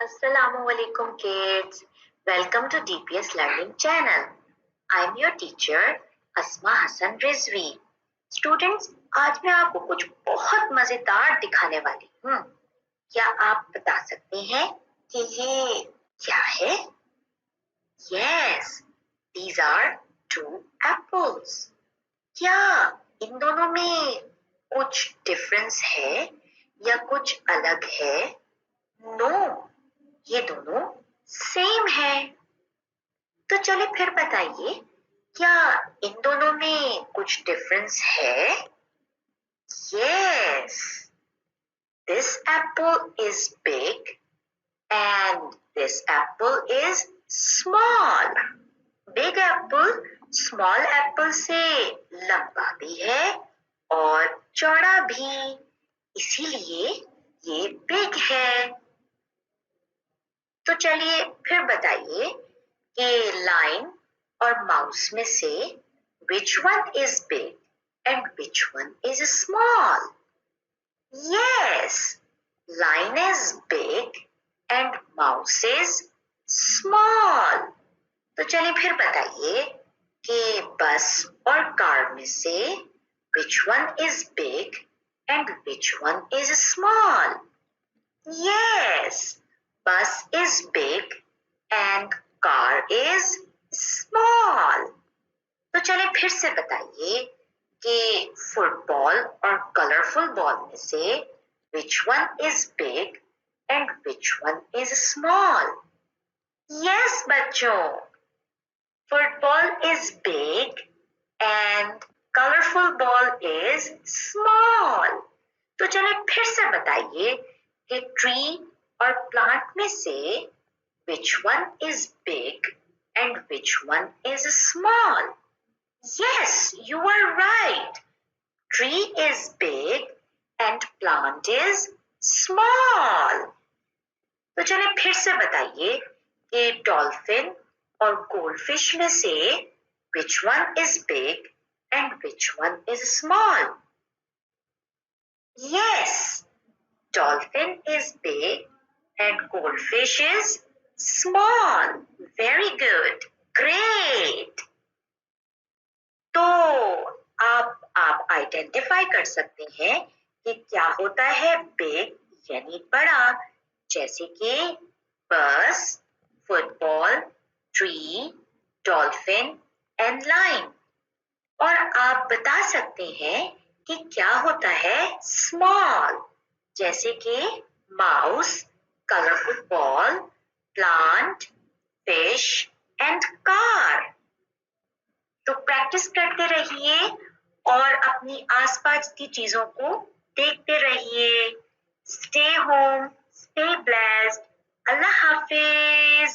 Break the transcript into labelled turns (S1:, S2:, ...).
S1: Assalamualaikum kids. Welcome to DPS Learning Channel. I am your teacher Asma Hassan Rizvi. Students, आज मैं आपको कुछ बहुत मजेदार दिखाने वाली हूँ। क्या आप बता सकते हैं कि ये क्या है? Yes, these are two apples. क्या इन दोनों में कुछ डिफरेंस है या कुछ अलग है? नो, ये दोनों सेम है। तो चलिए फिर बताइए, क्या इन दोनों में कुछ डिफरेंस है? Yes, this apple is big and this apple is small. Big apple small apple से लंबा भी है और चौड़ा भी, इसीलिए ये बिग है। तो चलिए फिर बताइए कि लाइन और माउस में से which one is big and which one is small? Yes, line is big and mouse is small. तो चलिए फिर बताइए कि बस और कार में से which one is big and which one is small? Yes, bus is big and car is small. तो चलिए फिर से बताइए कि फुटबॉल और कलरफुल बॉल में से which one is big and which one is small? Yes बच्चों, football is big and colorful ball is small. तो चलिए फिर से बताइए कि ट्री और प्लांट में से which one is big and which one is small? Yes, you are right. Tree is big and plant is small. तो चलिए फिर से बताइए कि डॉल्फिन और गोल्डफिश में से which one is big and which one is small? Yes, dolphin is big and goldfish is small. Very good. Great. तो आप आइडेंटिफाई कर सकते हैं कि क्या होता है बिग यानी बड़ा, जैसे कि बस, football, tree, dolphin and line. और आप बता सकते हैं कि क्या होता है स्मॉल, जैसे कि mouse, colourful ball, plant, fish and car. तो प्रैक्टिस करते रहिए और अपनी आसपास की चीजों को देखते रहिए। Stay home, stay blessed. अल्लाह हाफिज।